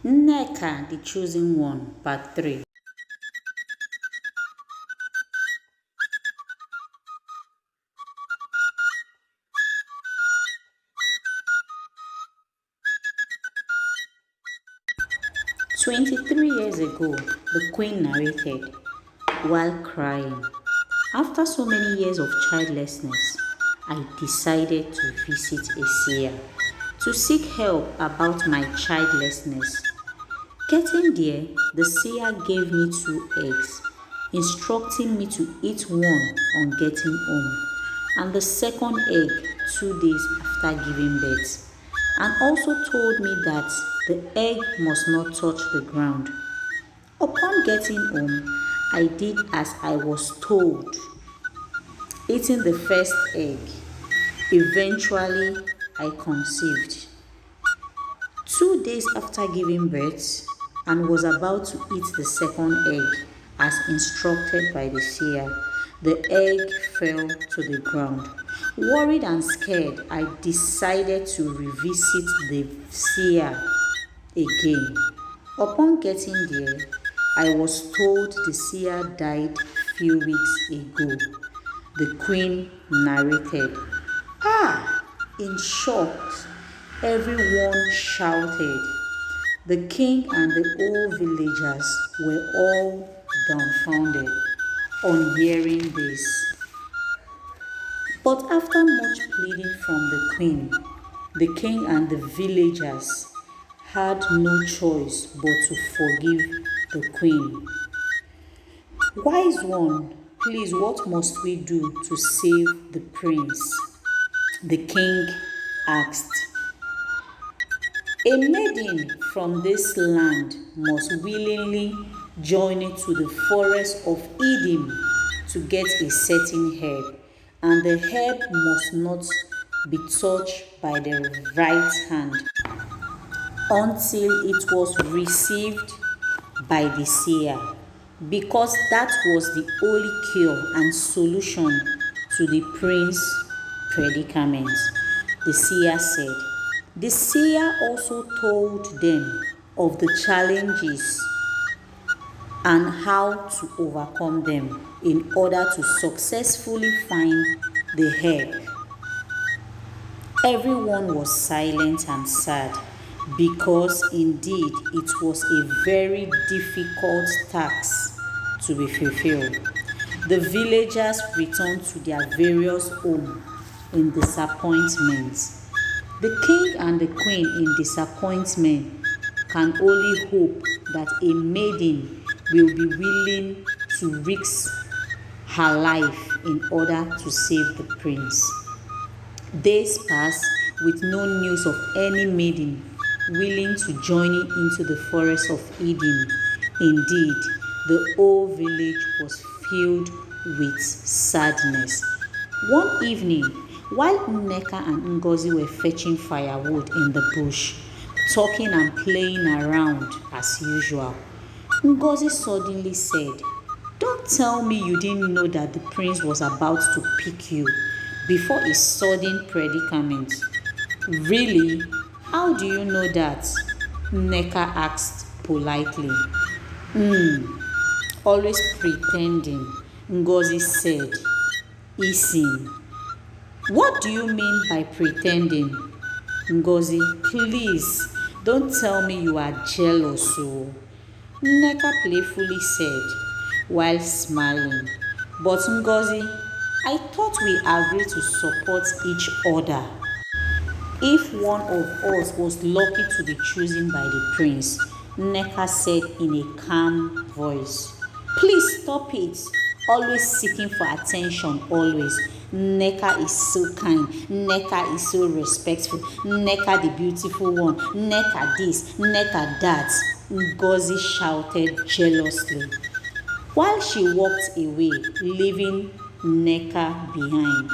Nneka The Chosen One, Part 3. 23 years ago, the Queen narrated while crying. After so many years of childlessness, I decided to visit a seer to seek help about my childlessness. Getting there, the seer gave me 2 eggs, instructing me to eat one on getting home, and the second egg 2 days after giving birth, and also told me that the egg must not touch the ground. Upon getting home, I did as I was told, eating the first egg. Eventually, I conceived. 2 days after giving birth, and was about to eat the second egg as instructed by the seer, the egg fell to the ground. Worried and scared, I decided to revisit the seer again. Upon getting there, I was told the seer died few weeks ago. The Queen narrated. In shock, everyone shouted. The king and the old villagers were all dumbfounded on hearing this. But after much pleading from the king and the villagers had no choice but to forgive the queen. Wise one, please, what must we do to save the prince? The king asked. A maiden from this land must willingly journey to the forest of Eden to get a certain herb, and the herb must not be touched by the right hand until it was received by the seer, because that was the only cure and solution to the prince's predicament. The seer said. The seer also told them of the challenges and how to overcome them in order to successfully find the herb. Everyone was silent and sad because indeed it was a very difficult task to be fulfilled. The villagers returned to their various homes in disappointment. The king and the queen, in disappointment, can only hope that a maiden will be willing to risk her life in order to save the prince. Days passed with no news of any maiden willing to journey into the forest of Eden. Indeed, the whole village was filled with sadness. One evening, while Nneka and Ngozi were fetching firewood in the bush, talking and playing around as usual, Ngozi suddenly said, "Don't tell me you didn't know that the prince was about to pick you before a sudden predicament." "Really? How do you know that?" Nneka asked politely. Always pretending," Ngozi said, easing. "What do you mean by pretending?" "Ngozi, please don't tell me you are jealous." So Nneka playfully said while smiling. "But Ngozi, I thought we agreed to support each other. If one of us was lucky to be chosen by the prince," Nneka said in a calm voice. "Please stop it. Always seeking for attention, always. Nneka is so kind. Nneka is so respectful. Nneka the beautiful one. Nneka this, Nneka that," Ngozi shouted jealously, while she walked away, leaving Nneka behind.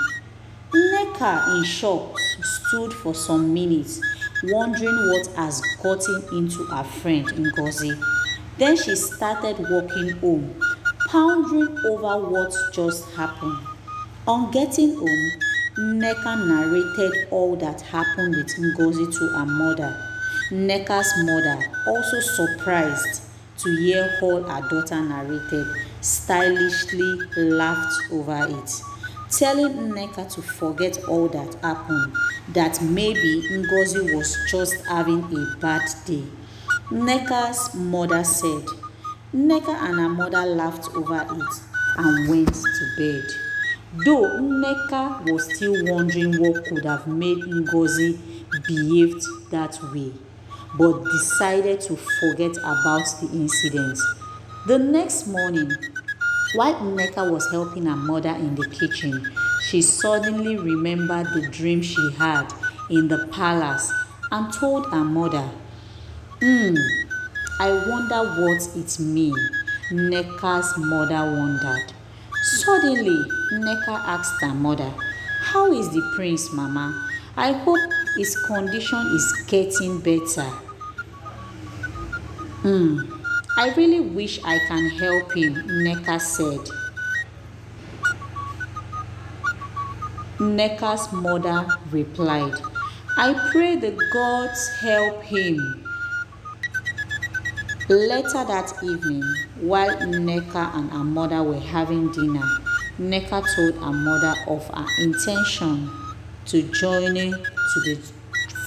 Nneka, in shock, stood for some minutes, wondering what has gotten into her friend Ngozi. Then she started walking home, pondering over what just happened. On getting home, Nneka narrated all that happened with Ngozi to her mother. Nneka's mother, also surprised to hear all her daughter narrated, stylishly laughed over it, telling Nneka to forget all that happened, that maybe Ngozi was just having a bad day. Nneka's mother said. Nneka and her mother laughed over it and went to bed. Though Nneka was still wondering what could have made Ngozi behaved that way, but decided to forget about the incident. The next morning, while Nneka was helping her mother in the kitchen, she suddenly remembered the dream she had in the palace and told her mother, I wonder what it means, Nneka's mother wondered. Suddenly, Nneka asked her mother, how is the prince, Mama? I hope his condition is getting better. I really wish I can help him, Nneka said. Nneka's mother replied, I pray the gods help him. Later that evening, while Nneka and her mother were having dinner, Nneka told her mother of her intention to journey to the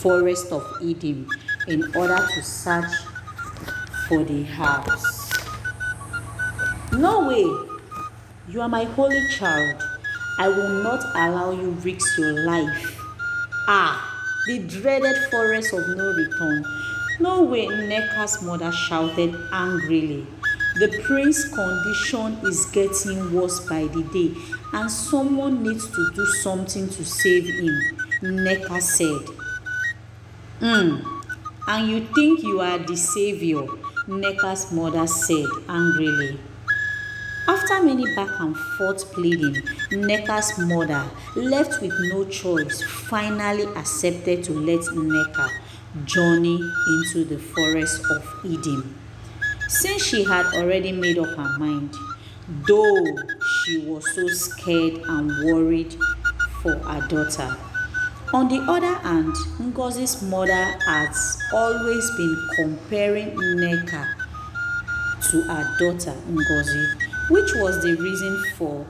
forest of Eden in order to search for the house. No way! You are my holy child. I will not allow you risk your life. The dreaded forest of no return. No way, Nneka's mother shouted angrily. The prince's condition is getting worse by the day, and someone needs to do something to save him, Nneka said. And you think you are the savior, Nneka's mother said angrily. After many back and forth pleading, Nneka's mother, left with no choice, finally accepted to let Nneka journey into the forest of Eden. Since she had already made up her mind, though she was so scared and worried for her daughter. On the other hand, Ngozi's mother has always been comparing Nneka to her daughter Ngozi, which was the reason for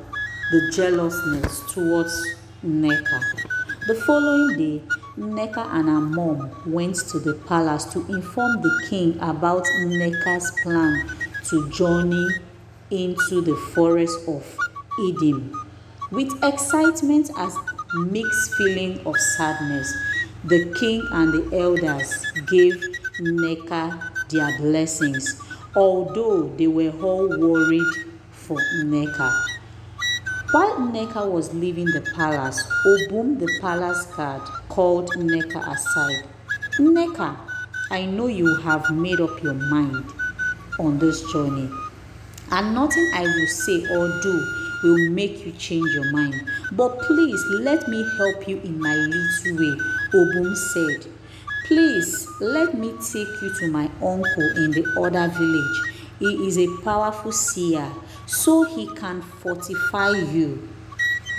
the jealousness towards Nneka. The following day, Nneka and her mom went to the palace to inform the king about Nneka's plan to journey into the forest of Eden. With excitement and mixed feeling of sadness, the king and the elders gave Nneka their blessings, although they were all worried for Nneka. While Nneka was leaving the palace, Obum, the palace guard, called Nneka aside. Nneka, I know you have made up your mind on this journey, and nothing I will say or do will make you change your mind. But please let me help you in my little way, Obum said. Please let me take you to my uncle in the other village. He is a powerful seer, so he can fortify you,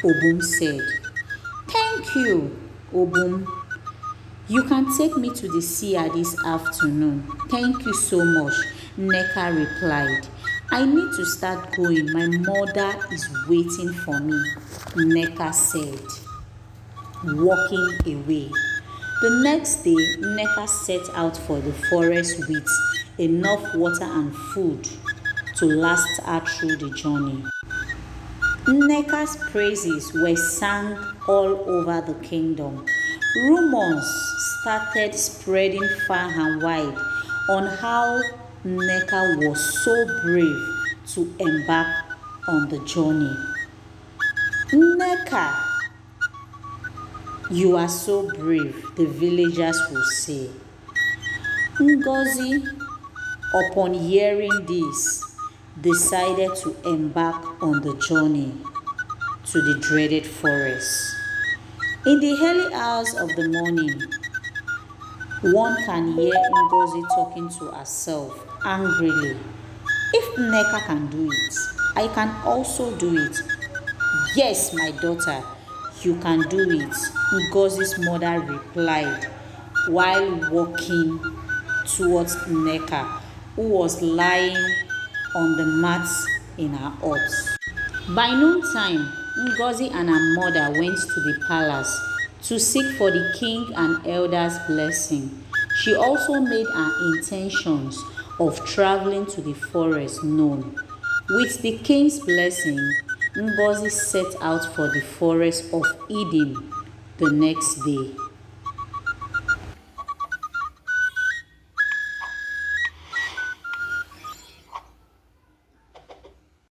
Obum said. Thank you, Obum. You can take me to the seer this afternoon. Thank you so much, Nneka replied. I need to start going. My mother is waiting for me, Nneka said, walking away. The next day, Nneka set out for the forest with enough water and food to last her through the journey. Nneka's praises were sung all over the kingdom. Rumors started spreading far and wide on how Nneka was so brave to embark on the journey. Nneka, you are so brave, the villagers will say. Ngozi, upon hearing this, decided to embark on the journey to the dreaded forest. In the early hours of the morning, one can hear Ngozi talking to herself angrily. If Nneka can do it, I can also do it. Yes, my daughter, you can do it, Ngozi's mother replied while walking towards Nneka, who was lying on the mats in her hut. By noontime, Ngozi and her mother went to the palace to seek for the king and elders' blessing. She also made her intentions of traveling to the forest known. With the king's blessing, Ngozi set out for the forest of Eden the next day.